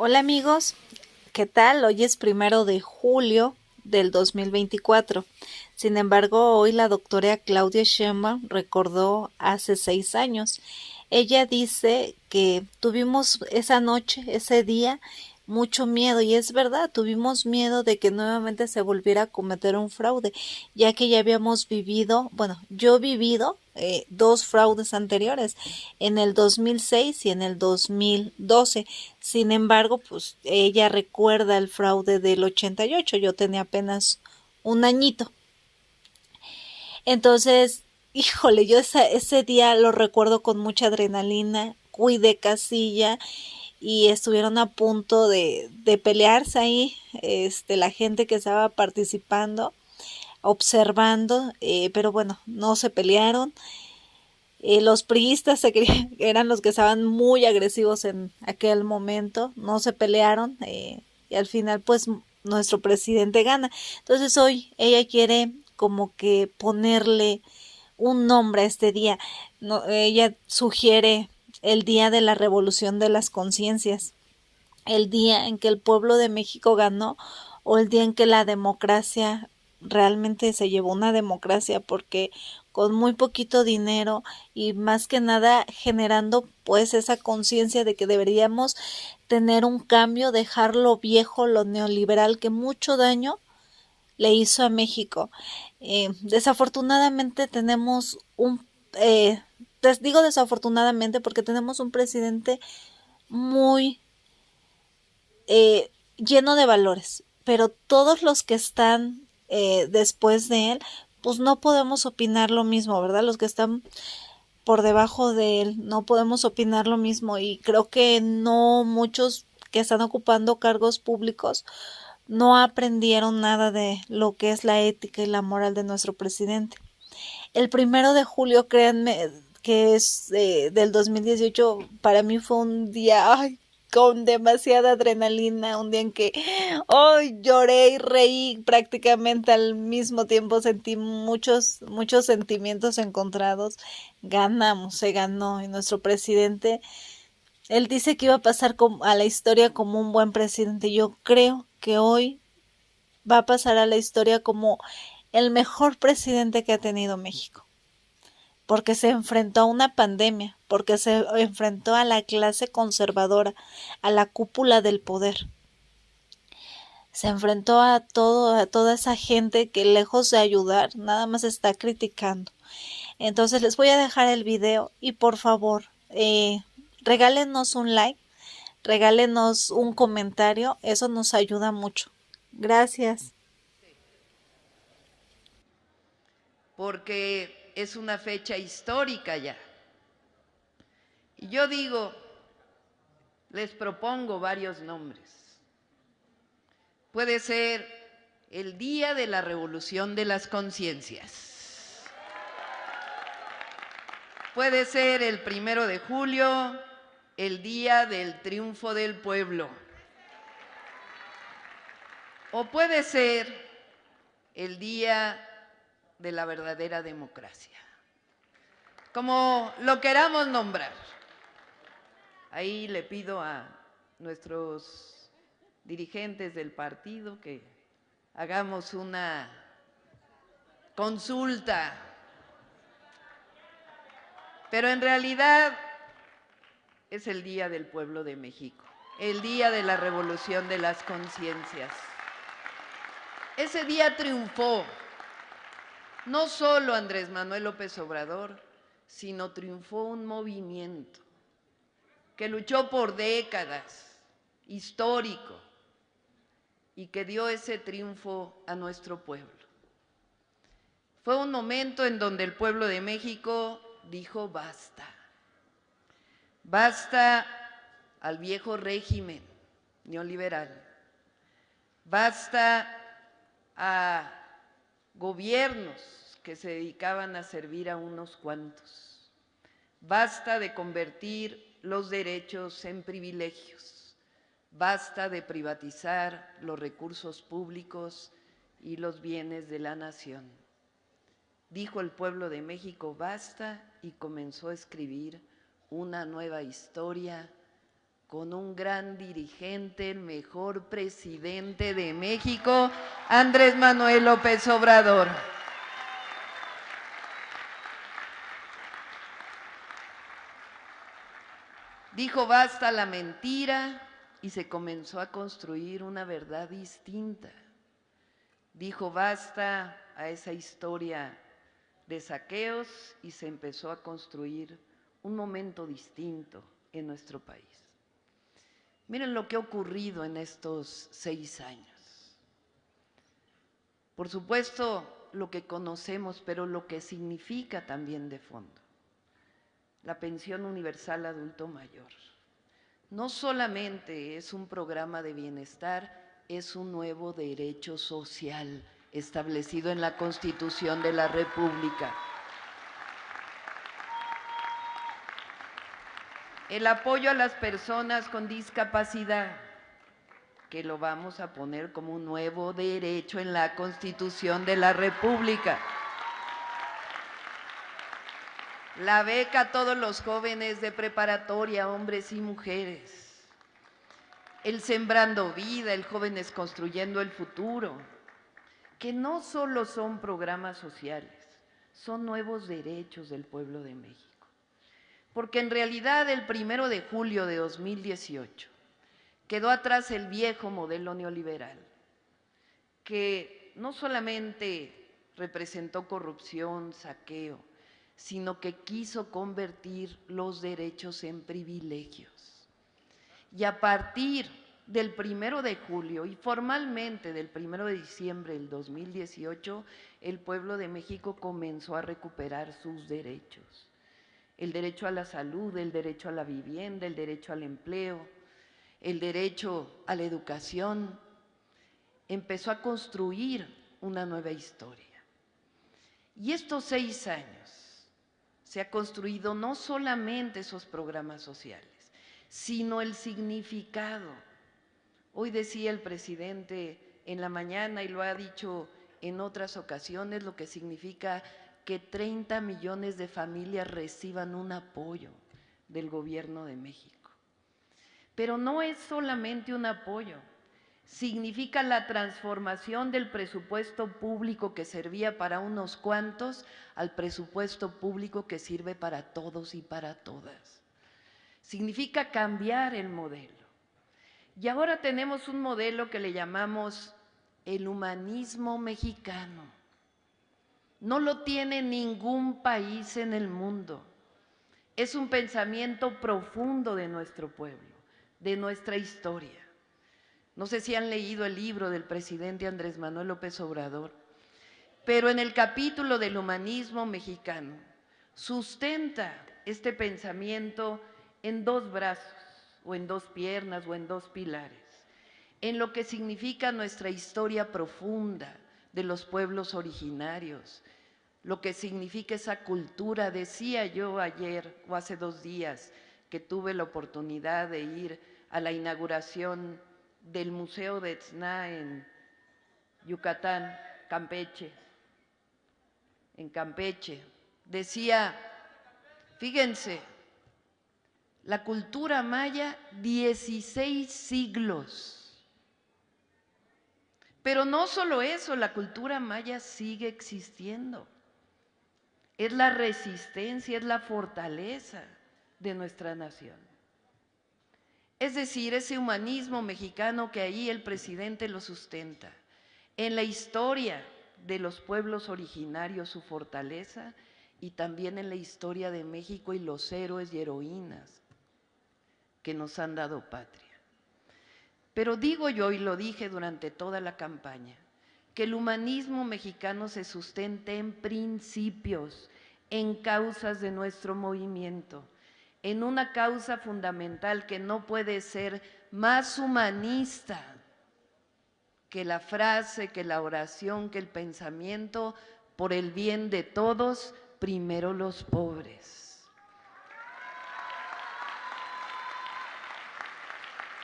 Hola amigos, ¿qué tal? Hoy es 1 de julio del 2024. Sin embargo, hoy la doctora Claudia Sheinbaum recordó hace 6 años. Ella dice que tuvimos esa noche, ese día, mucho miedo, y es verdad, tuvimos miedo de que nuevamente se volviera a cometer un fraude, ya que ya habíamos vivido, bueno, yo he vivido dos fraudes anteriores, en el 2006 y en el 2012. Sin embargo, pues ella recuerda el fraude del 88, yo tenía apenas un añito. Entonces, híjole, yo ese día lo recuerdo con mucha adrenalina, cuidé casilla y estuvieron a punto de pelearse ahí, la gente que estaba participando, observando, pero bueno, no se pelearon. Los priistas eran los que estaban muy agresivos en aquel momento, no se pelearon, y al final pues nuestro presidente gana. Entonces hoy ella quiere como que ponerle un nombre a este día. No, ella sugiere el día de la revolución de las conciencias, el día en que el pueblo de México ganó, o el día en que la democracia realmente se llevó una democracia, porque con muy poquito dinero y más que nada generando pues esa conciencia de que deberíamos tener un cambio, dejar lo viejo, lo neoliberal que mucho daño le hizo a México. Desafortunadamente tenemos les digo desafortunadamente porque tenemos un presidente muy lleno de valores, pero todos los que están después de él, pues no podemos opinar lo mismo, ¿verdad? Los que están por debajo de él no podemos opinar lo mismo, y creo que no muchos que están ocupando cargos públicos no aprendieron nada de lo que es la ética y la moral de nuestro presidente. El 1 de julio, créanme, que es del 2018, para mí fue un día, ay, con demasiada adrenalina, un día en que ay, lloré y reí prácticamente al mismo tiempo, sentí muchos sentimientos encontrados. Ganamos, se ganó, y nuestro presidente, él dice que iba a pasar a la historia como un buen presidente. Yo creo que hoy va a pasar a la historia como el mejor presidente que ha tenido México, porque se enfrentó a una pandemia, porque se enfrentó a la clase conservadora, a la cúpula del poder. Se enfrentó a toda esa gente que lejos de ayudar, nada más está criticando. Entonces les voy a dejar el video y por favor, regálenos un like, regálenos un comentario, eso nos ayuda mucho. Gracias. Porque es una fecha histórica ya. Y yo digo, les propongo varios nombres. Puede ser el Día de la Revolución de las Conciencias. Puede ser el 1 de julio, el Día del Triunfo del Pueblo. O puede ser el Día de la Verdadera Democracia. Como lo queramos nombrar. Ahí le pido a nuestros dirigentes del partido que hagamos una consulta. Pero en realidad es el Día del Pueblo de México, el Día de la Revolución de las Conciencias. Ese día triunfó no solo Andrés Manuel López Obrador, sino triunfó un movimiento que luchó por décadas, histórico, y que dio ese triunfo a nuestro pueblo. Fue un momento en donde el pueblo de México dijo basta. Basta al viejo régimen neoliberal. Basta a gobiernos que se dedicaban a servir a unos cuantos. Basta de convertir los derechos en privilegios. Basta de privatizar los recursos públicos y los bienes de la nación. Dijo el pueblo de México basta y comenzó a escribir una nueva historia con un gran dirigente, el mejor presidente de México, Andrés Manuel López Obrador. Dijo basta la mentira y se comenzó a construir una verdad distinta. Dijo basta a esa historia de saqueos y se empezó a construir un momento distinto en nuestro país. Miren lo que ha ocurrido en estos 6 años. Por supuesto, lo que conocemos, pero lo que significa también de fondo. La pensión universal adulto mayor. No solamente es un programa de bienestar, es un nuevo derecho social establecido en la Constitución de la República. El apoyo a las personas con discapacidad, que lo vamos a poner como un nuevo derecho en la Constitución de la República. La beca a todos los jóvenes de preparatoria, hombres y mujeres. El Sembrando Vida, el Jóvenes Construyendo el Futuro, que no solo son programas sociales, son nuevos derechos del pueblo de México. Porque en realidad el 1 de julio de 2018 quedó atrás el viejo modelo neoliberal, que no solamente representó corrupción, saqueo, sino que quiso convertir los derechos en privilegios. Y a partir del 1 de julio y formalmente del 1 de diciembre del 2018, el pueblo de México comenzó a recuperar sus derechos. El derecho a la salud, el derecho a la vivienda, el derecho al empleo, el derecho a la educación. Empezó a construir una nueva historia. Y estos 6 años se ha construido no solamente esos programas sociales, sino el significado. Hoy decía el presidente en la mañana y lo ha dicho en otras ocasiones, lo que significa que 30 millones de familias reciban un apoyo del gobierno de México. Pero no es solamente un apoyo, significa la transformación del presupuesto público que servía para unos cuantos al presupuesto público que sirve para todos y para todas. Significa cambiar el modelo. Y ahora tenemos un modelo que le llamamos el humanismo mexicano. No lo tiene ningún país en el mundo. Es un pensamiento profundo de nuestro pueblo, de nuestra historia. No sé si han leído el libro del presidente Andrés Manuel López Obrador, pero en el capítulo del humanismo mexicano sustenta este pensamiento en 2 brazos, o en 2 piernas, o en 2 pilares, en lo que significa nuestra historia profunda de los pueblos originarios, lo que significa esa cultura. Decía yo ayer o hace 2 días que tuve la oportunidad de ir a la inauguración del Museo de Etzna en Yucatán, Campeche, en Campeche. Decía, fíjense, la cultura maya, 16 siglos. Pero no solo eso, la cultura maya sigue existiendo. Es la resistencia, es la fortaleza de nuestra nación. Es decir, ese humanismo mexicano que ahí el presidente lo sustenta. En la historia de los pueblos originarios su fortaleza y también en la historia de México y los héroes y heroínas que nos han dado patria. Pero digo yo, y lo dije durante toda la campaña, que el humanismo mexicano se sustenta en principios, en causas de nuestro movimiento, en una causa fundamental que no puede ser más humanista que la frase, que la oración, que el pensamiento: por el bien de todos, primero los pobres.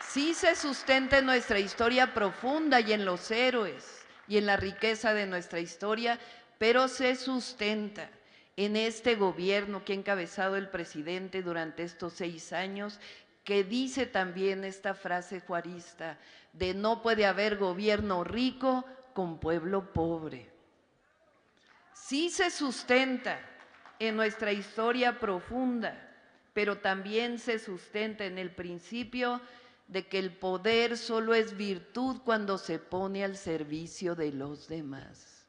Sí se sustenta en nuestra historia profunda y en los héroes y en la riqueza de nuestra historia, pero se sustenta en este gobierno que ha encabezado el presidente durante estos 6 años, que dice también esta frase juarista de no puede haber gobierno rico con pueblo pobre. Sí se sustenta en nuestra historia profunda, pero también se sustenta en el principio de que el poder solo es virtud cuando se pone al servicio de los demás.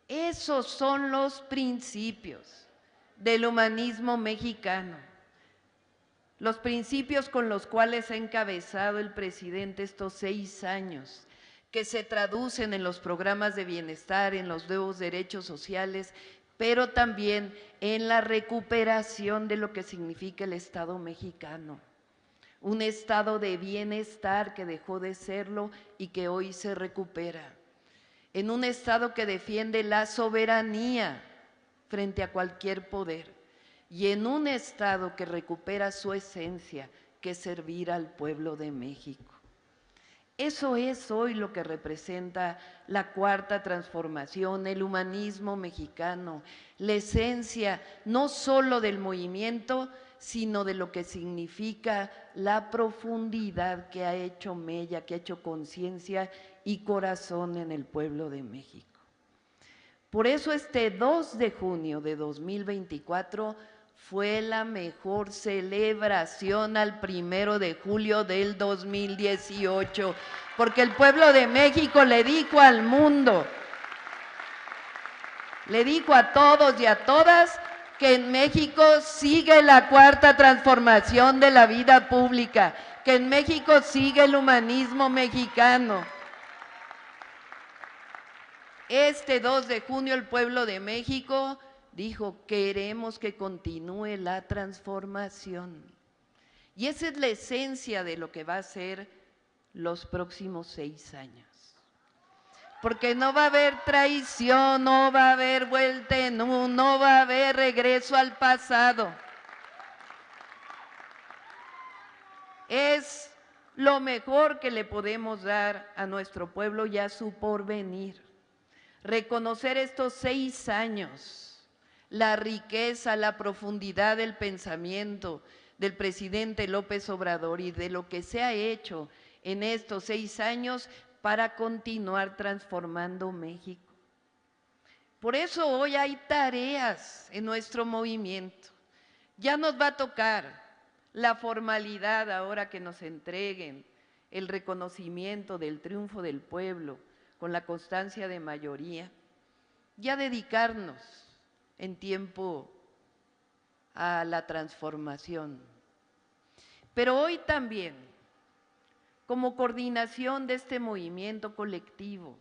Esos son los principios del humanismo mexicano, los principios con los cuales ha encabezado el presidente estos 6 años, que se traducen en los programas de bienestar, en los nuevos derechos sociales, pero también en la recuperación de lo que significa el Estado mexicano. Un estado de bienestar que dejó de serlo y que hoy se recupera. En un estado que defiende la soberanía frente a cualquier poder. Y en un estado que recupera su esencia, que es servir al pueblo de México. Eso es hoy lo que representa la Cuarta Transformación, el humanismo mexicano, la esencia no solo del movimiento, sino de lo que significa la profundidad que ha hecho mella, que ha hecho conciencia y corazón en el pueblo de México. Por eso este 2 de junio de 2024 fue la mejor celebración al 1 de julio del 2018, porque el pueblo de México le dijo al mundo, le dijo a todos y a todas que en México sigue la Cuarta Transformación de la vida pública, que en México sigue el humanismo mexicano. Este 2 de junio el pueblo de México dijo, queremos que continúe la transformación. Y esa es la esencia de lo que va a ser los próximos 6 años. Porque no va a haber traición, no va a haber vuelta en U, no va a haber regreso al pasado. Es lo mejor que le podemos dar a nuestro pueblo y a su porvenir. Reconocer estos 6 años, la riqueza, la profundidad del pensamiento del presidente López Obrador y de lo que se ha hecho en estos 6 años para continuar transformando México. Por eso hoy hay tareas en nuestro movimiento. Ya nos va a tocar la formalidad ahora que nos entreguen el reconocimiento del triunfo del pueblo con la constancia de mayoría, ya dedicarnos en tiempo a la transformación. Pero hoy también, como coordinación de este movimiento colectivo,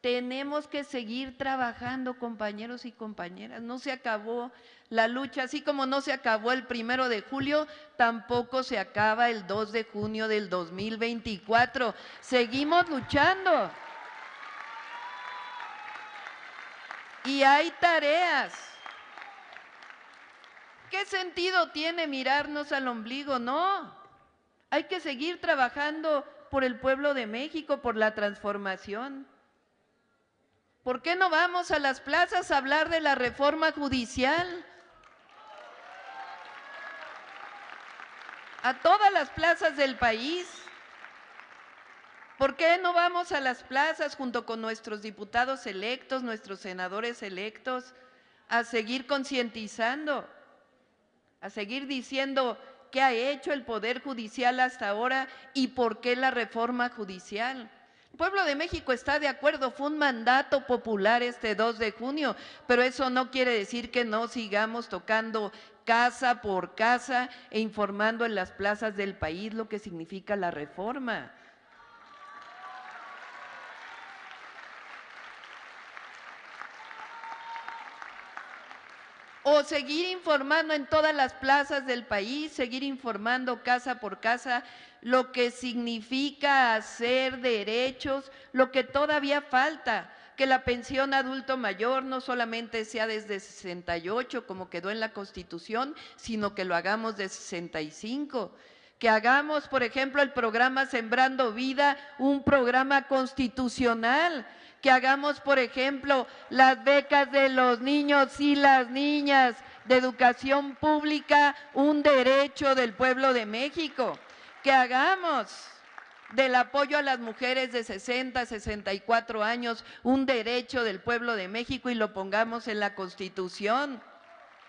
tenemos que seguir trabajando, compañeros y compañeras. No se acabó la lucha, así como no se acabó el 1 de julio, tampoco se acaba el 2 de junio del 2024. Seguimos luchando. Y hay tareas. ¿Qué sentido tiene mirarnos al ombligo? No. Hay que seguir trabajando por el pueblo de México, por la transformación. ¿Por qué no vamos a las plazas a hablar de la reforma judicial? A todas las plazas del país. ¿Por qué no vamos a las plazas junto con nuestros diputados electos, nuestros senadores electos, a seguir concientizando, a seguir diciendo qué ha hecho el Poder Judicial hasta ahora y por qué la reforma judicial? El pueblo de México está de acuerdo, fue un mandato popular este 2 de junio, pero eso no quiere decir que no sigamos tocando casa por casa e informando en las plazas del país lo que significa la reforma. O seguir informando en todas las plazas del país, seguir informando casa por casa lo que significa hacer derechos, lo que todavía falta, que la pensión adulto mayor no solamente sea desde 68 como quedó en la Constitución, sino que lo hagamos de 65. Que hagamos, por ejemplo, el programa Sembrando Vida, un programa constitucional. Que hagamos, por ejemplo, las becas de los niños y las niñas, de educación pública un derecho del pueblo de México, que hagamos del apoyo a las mujeres de 60, 64 años un derecho del pueblo de México y lo pongamos en la Constitución.